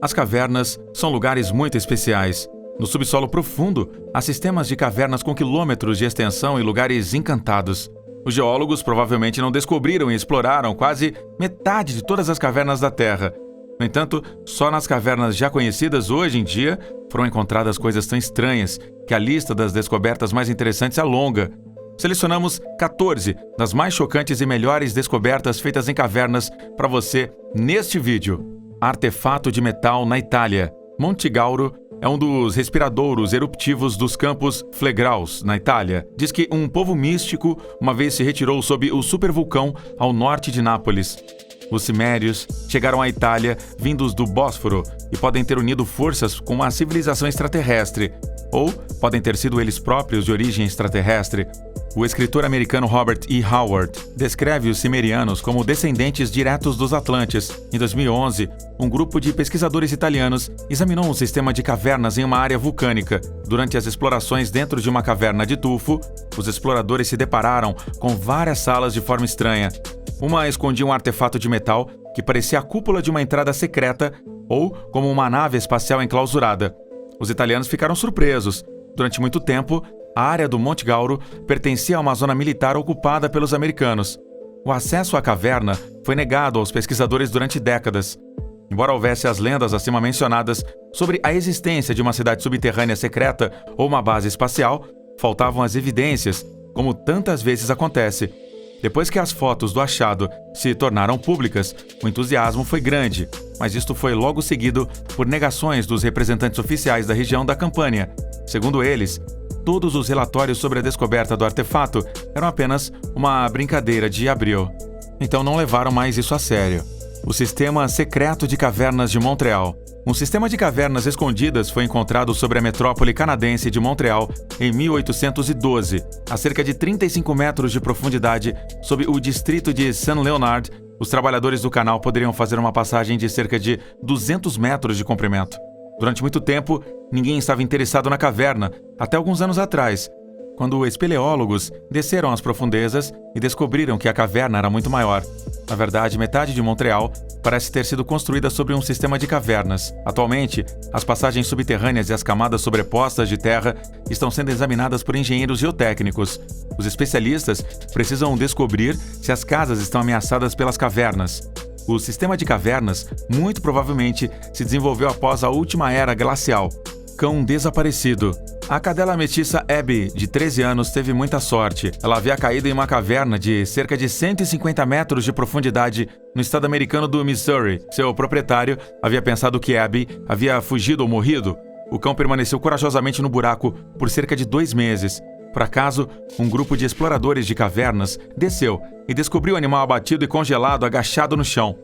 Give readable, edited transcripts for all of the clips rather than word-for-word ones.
As cavernas são lugares muito especiais. No subsolo profundo, há sistemas de cavernas com quilômetros de extensão e lugares encantados. Os geólogos provavelmente não descobriram e exploraram quase metade de todas as cavernas da Terra. No entanto, só nas cavernas já conhecidas hoje em dia foram encontradas coisas tão estranhas que a lista das descobertas mais interessantes é longa. Selecionamos 14 das mais chocantes e melhores descobertas feitas em cavernas para você neste vídeo. Artefato de metal na Itália. Monte Gauro é um dos respiradouros eruptivos dos Campos Flegraus, na Itália. Diz que um povo místico uma vez se retirou sob o supervulcão ao norte de Nápoles. Os cimérios chegaram à Itália vindos do Bósforo e podem ter unido forças com uma civilização extraterrestre, ou podem ter sido eles próprios de origem extraterrestre. O escritor americano Robert E. Howard descreve os cimerianos como descendentes diretos dos Atlantes. Em 2011, um grupo de pesquisadores italianos examinou um sistema de cavernas em uma área vulcânica. Durante as explorações dentro de uma caverna de tufo, os exploradores se depararam com várias salas de forma estranha. Uma escondia um artefato de metal que parecia a cúpula de uma entrada secreta ou como uma nave espacial enclausurada. Os italianos ficaram surpresos. Durante muito tempo, a área do Monte Gauro pertencia a uma zona militar ocupada pelos americanos. O acesso à caverna foi negado aos pesquisadores durante décadas. Embora houvesse as lendas acima mencionadas sobre a existência de uma cidade subterrânea secreta ou uma base espacial, faltavam as evidências, como tantas vezes acontece. Depois que as fotos do achado se tornaram públicas, o entusiasmo foi grande, mas isto foi logo seguido por negações dos representantes oficiais da região da Campânia. Segundo eles, todos os relatórios sobre a descoberta do artefato eram apenas uma brincadeira de abril. Então não levaram mais isso a sério. O Sistema Secreto de Cavernas de Montreal. Um sistema de cavernas escondidas foi encontrado sobre a metrópole canadense de Montreal em 1812, a cerca de 35 metros de profundidade, sob o distrito de Saint-Leonard. Os trabalhadores do canal poderiam fazer uma passagem de cerca de 200 metros de comprimento. Durante muito tempo, ninguém estava interessado na caverna, até alguns anos atrás, quando espeleólogos desceram às profundezas e descobriram que a caverna era muito maior. Na verdade, metade de Montreal parece ter sido construída sobre um sistema de cavernas. Atualmente, as passagens subterrâneas e as camadas sobrepostas de terra estão sendo examinadas por engenheiros geotécnicos. Os especialistas precisam descobrir se as casas estão ameaçadas pelas cavernas. O sistema de cavernas, muito provavelmente, se desenvolveu após a última era glacial. Cão desaparecido. A cadela mestiça Abby, de 13 anos, teve muita sorte. Ela havia caído em uma caverna de cerca de 150 metros de profundidade no estado americano do Missouri. Seu proprietário havia pensado que Abby havia fugido ou morrido. O cão permaneceu corajosamente no buraco por cerca de 2 meses. Por acaso, um grupo de exploradores de cavernas desceu e descobriu o animal abatido e congelado agachado no chão.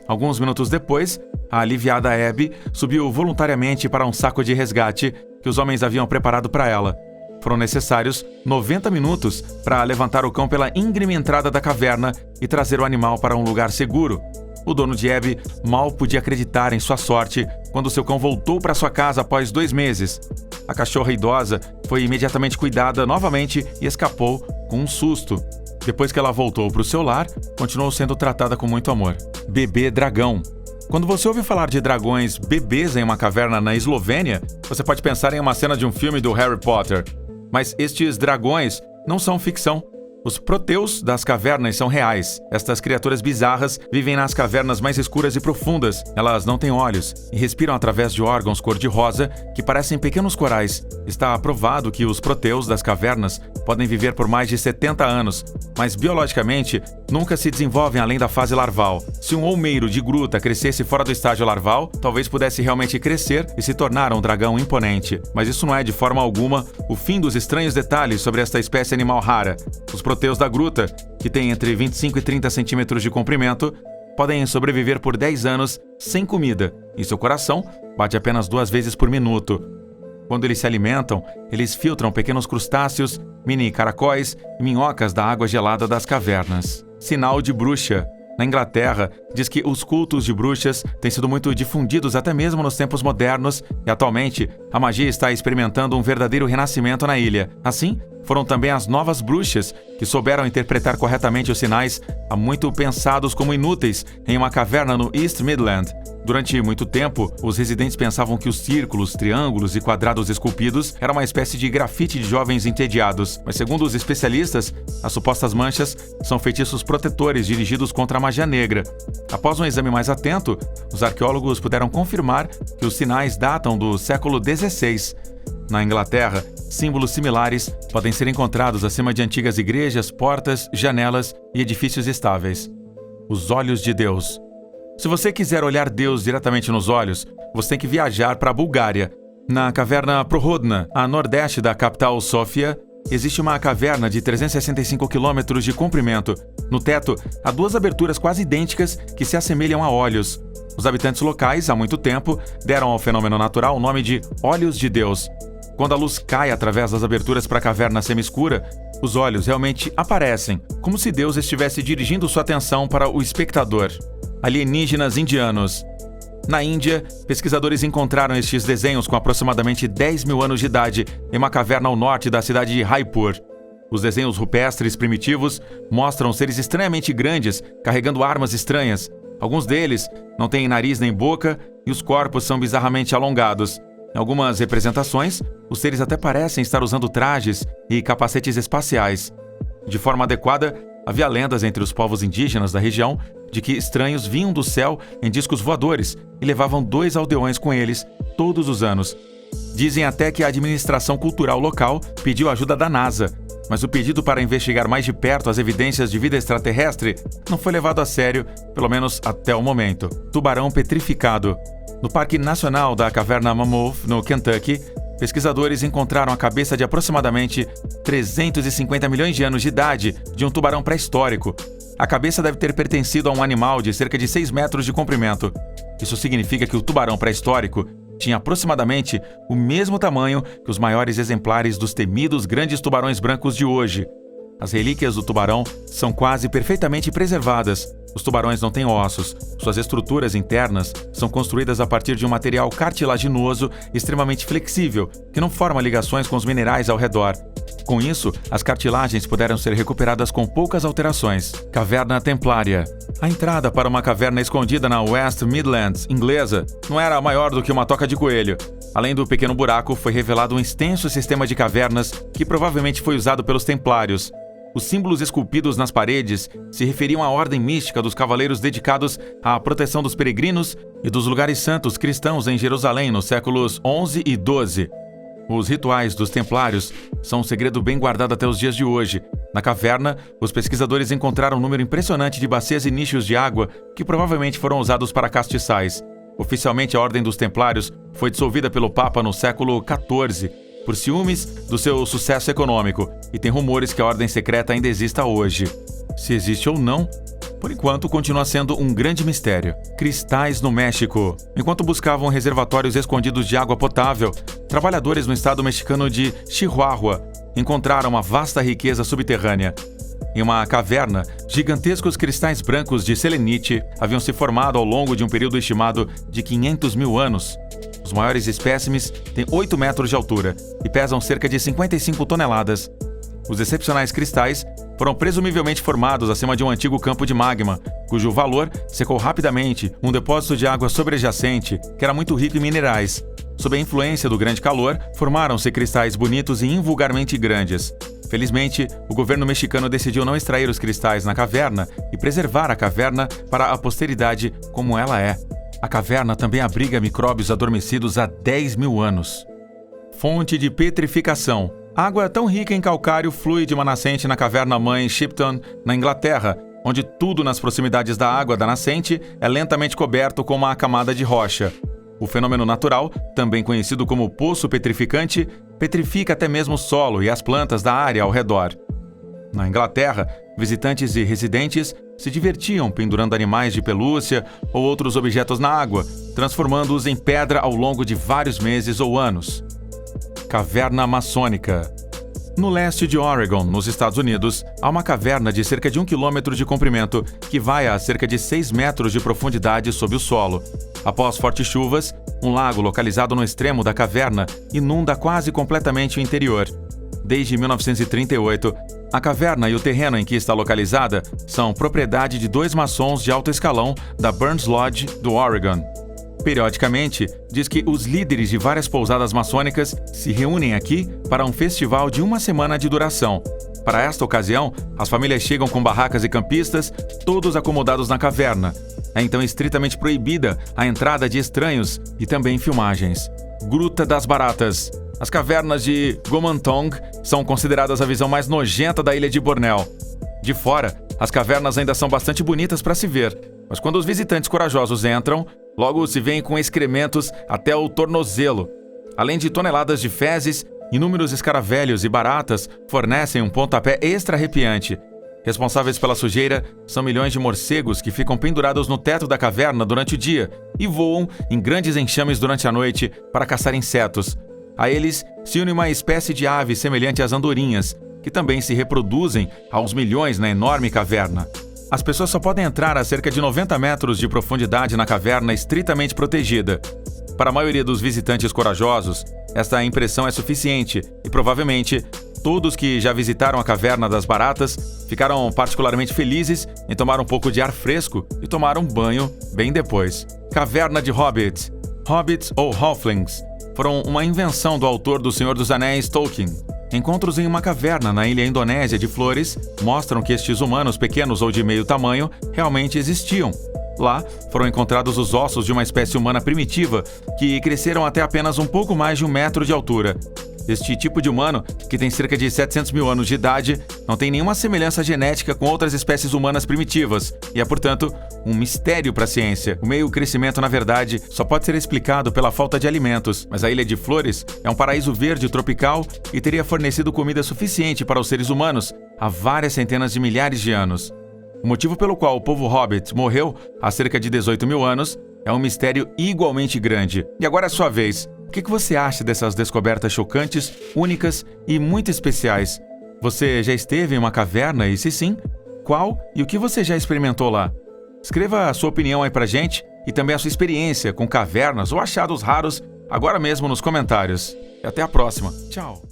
Alguns minutos depois, a aliviada Abby subiu voluntariamente para um saco de resgate que os homens haviam preparado para ela. Foram necessários 90 minutos para levantar o cão pela íngreme entrada da caverna e trazer o animal para um lugar seguro. O dono de Abby mal podia acreditar em sua sorte quando seu cão voltou para sua casa após 2 meses. A cachorra idosa foi imediatamente cuidada novamente e escapou com um susto. Depois que ela voltou para o seu lar, continuou sendo tratada com muito amor. Bebê dragão. Quando você ouve falar de dragões bebês em uma caverna na Eslovênia, você pode pensar em uma cena de um filme do Harry Potter. Mas estes dragões não são ficção. Os proteus das cavernas são reais. Estas criaturas bizarras vivem nas cavernas mais escuras e profundas. Elas não têm olhos e respiram através de órgãos cor-de-rosa que parecem pequenos corais. Está provado que os proteus das cavernas podem viver por mais de 70 anos, mas biologicamente nunca se desenvolvem além da fase larval. Se um olmeiro de gruta crescesse fora do estágio larval, talvez pudesse realmente crescer e se tornar um dragão imponente. Mas isso não é de forma alguma o fim dos estranhos detalhes sobre esta espécie animal rara. Os proteus da gruta, que têm entre 25 e 30 centímetros de comprimento, podem sobreviver por 10 anos sem comida, e seu coração bate apenas 2 vezes por minuto. Quando eles se alimentam, eles filtram pequenos crustáceos, mini caracóis e minhocas da água gelada das cavernas. Sinal de bruxa. Na Inglaterra, diz que os cultos de bruxas têm sido muito difundidos até mesmo nos tempos modernos e, atualmente, a magia está experimentando um verdadeiro renascimento na ilha. Assim, foram também as novas bruxas, que souberam interpretar corretamente os sinais há muito pensados como inúteis em uma caverna no East Midland. Durante muito tempo, os residentes pensavam que os círculos, triângulos e quadrados esculpidos eram uma espécie de grafite de jovens entediados, mas segundo os especialistas, as supostas manchas são feitiços protetores dirigidos contra a magia negra. Após um exame mais atento, os arqueólogos puderam confirmar que os sinais datam do século XVI. Na Inglaterra, símbolos similares podem ser encontrados acima de antigas igrejas, portas, janelas e edifícios estáveis. Os olhos de Deus. Se você quiser olhar Deus diretamente nos olhos, você tem que viajar para a Bulgária. Na caverna Prohodna, a nordeste da capital Sofia, existe uma caverna de 365 quilômetros de comprimento. No teto, há duas aberturas quase idênticas que se assemelham a olhos. Os habitantes locais, há muito tempo, deram ao fenômeno natural o nome de Olhos de Deus. Quando a luz cai através das aberturas para a caverna semi-escura, os olhos realmente aparecem, como se Deus estivesse dirigindo sua atenção para o espectador. Alienígenas indianos. Na Índia, pesquisadores encontraram estes desenhos com aproximadamente 10 mil anos de idade em uma caverna ao norte da cidade de Raipur. Os desenhos rupestres primitivos mostram seres estranhamente grandes carregando armas estranhas. Alguns deles não têm nariz nem boca e os corpos são bizarramente alongados. Em algumas representações, os seres até parecem estar usando trajes e capacetes espaciais. De forma adequada, havia lendas entre os povos indígenas da região de que estranhos vinham do céu em discos voadores e levavam 2 aldeões com eles todos os anos. Dizem até que a administração cultural local pediu ajuda da NASA, mas o pedido para investigar mais de perto as evidências de vida extraterrestre não foi levado a sério, pelo menos até o momento. Tubarão petrificado. No Parque Nacional da Caverna Mammoth, no Kentucky, pesquisadores encontraram a cabeça de aproximadamente 350 milhões de anos de idade de um tubarão pré-histórico. A cabeça deve ter pertencido a um animal de cerca de 6 metros de comprimento. Isso significa que o tubarão pré-histórico tinha aproximadamente o mesmo tamanho que os maiores exemplares dos temidos grandes tubarões brancos de hoje. As relíquias do tubarão são quase perfeitamente preservadas. Os tubarões não têm ossos. Suas estruturas internas são construídas a partir de um material cartilaginoso extremamente flexível, que não forma ligações com os minerais ao redor. Com isso, as cartilagens puderam ser recuperadas com poucas alterações. Caverna Templária. A entrada para uma caverna escondida na West Midlands inglesa não era maior do que uma toca de coelho. Além do pequeno buraco, foi revelado um extenso sistema de cavernas que provavelmente foi usado pelos templários. Os símbolos esculpidos nas paredes se referiam à ordem mística dos cavaleiros dedicados à proteção dos peregrinos e dos lugares santos cristãos em Jerusalém nos séculos XI e XII. Os rituais dos templários são um segredo bem guardado até os dias de hoje. Na caverna, os pesquisadores encontraram um número impressionante de bacias e nichos de água que provavelmente foram usados para castiçais. Oficialmente, a Ordem dos Templários foi dissolvida pelo Papa no século XIV, por ciúmes do seu sucesso econômico, e tem rumores que a ordem secreta ainda exista hoje. Se existe ou não, por enquanto continua sendo um grande mistério. Cristais no México. Enquanto buscavam reservatórios escondidos de água potável, trabalhadores no estado mexicano de Chihuahua encontraram uma vasta riqueza subterrânea. Em uma caverna, gigantescos cristais brancos de selenite haviam se formado ao longo de um período estimado de 500 mil anos. Os maiores espécimes têm 8 metros de altura e pesam cerca de 55 toneladas. Os excepcionais cristais foram presumivelmente formados acima de um antigo campo de magma, cujo valor secou rapidamente um depósito de água sobreadjacente que era muito rico em minerais. Sob a influência do grande calor, formaram-se cristais bonitos e invulgarmente grandes. Felizmente, o governo mexicano decidiu não extrair os cristais na caverna e preservar a caverna para a posteridade como ela é. A caverna também abriga micróbios adormecidos há 10 mil anos. Fonte de petrificação. Água tão rica em calcário flui de uma nascente na caverna-mãe Shipton, na Inglaterra, onde tudo nas proximidades da água da nascente é lentamente coberto com uma camada de rocha. O fenômeno natural, também conhecido como poço petrificante, petrifica até mesmo o solo e as plantas da área ao redor. Na Inglaterra, visitantes e residentes se divertiam pendurando animais de pelúcia ou outros objetos na água, transformando-os em pedra ao longo de vários meses ou anos. Caverna maçônica. No leste de Oregon, nos Estados Unidos, há uma caverna de cerca de 1 quilômetro de comprimento que vai a cerca de 6 metros de profundidade sob o solo. Após fortes chuvas, um lago localizado no extremo da caverna inunda quase completamente o interior. Desde 1938, a caverna e o terreno em que está localizada são propriedade de 2 maçons de alto escalão da Burns Lodge, do Oregon. Periodicamente, diz que os líderes de várias pousadas maçônicas se reúnem aqui para um festival de uma semana de duração. Para esta ocasião, as famílias chegam com barracas e campistas, todos acomodados na caverna. É então estritamente proibida a entrada de estranhos e também filmagens. Gruta das Baratas. As cavernas de Gomantong são consideradas a visão mais nojenta da ilha de Bornéu. De fora, as cavernas ainda são bastante bonitas para se ver, mas quando os visitantes corajosos entram, logo se veem com excrementos até o tornozelo. Além de toneladas de fezes, inúmeros escaravelhos e baratas fornecem um pontapé extra arrepiante. Responsáveis pela sujeira são milhões de morcegos que ficam pendurados no teto da caverna durante o dia e voam em grandes enxames durante a noite para caçar insetos. A eles se une uma espécie de ave semelhante às andorinhas, que também se reproduzem aos milhões na enorme caverna. As pessoas só podem entrar a cerca de 90 metros de profundidade na caverna estritamente protegida. Para a maioria dos visitantes corajosos, esta impressão é suficiente e provavelmente todos que já visitaram a Caverna das Baratas ficaram particularmente felizes em tomar um pouco de ar fresco e tomar um banho bem depois. Caverna de Hobbits. Hobbits ou Halflings foram uma invenção do autor do Senhor dos Anéis, Tolkien. Encontros em uma caverna na ilha indonésia de Flores mostram que estes humanos pequenos ou de meio tamanho realmente existiam. Lá foram encontrados os ossos de uma espécie humana primitiva que cresceram até apenas um pouco mais de 1 metro de altura. Este tipo de humano, que tem cerca de 700 mil anos de idade, não tem nenhuma semelhança genética com outras espécies humanas primitivas e é, portanto, um mistério para a ciência. O meio crescimento, na verdade, só pode ser explicado pela falta de alimentos, mas a Ilha de Flores é um paraíso verde tropical e teria fornecido comida suficiente para os seres humanos há várias centenas de milhares de anos. O motivo pelo qual o povo Hobbit morreu há cerca de 18 mil anos é um mistério igualmente grande. E agora é a sua vez. O que você acha dessas descobertas chocantes, únicas e muito especiais? Você já esteve em uma caverna e, se sim, qual e o que você já experimentou lá? Escreva a sua opinião aí pra gente e também a sua experiência com cavernas ou achados raros agora mesmo nos comentários. E até a próxima. Tchau!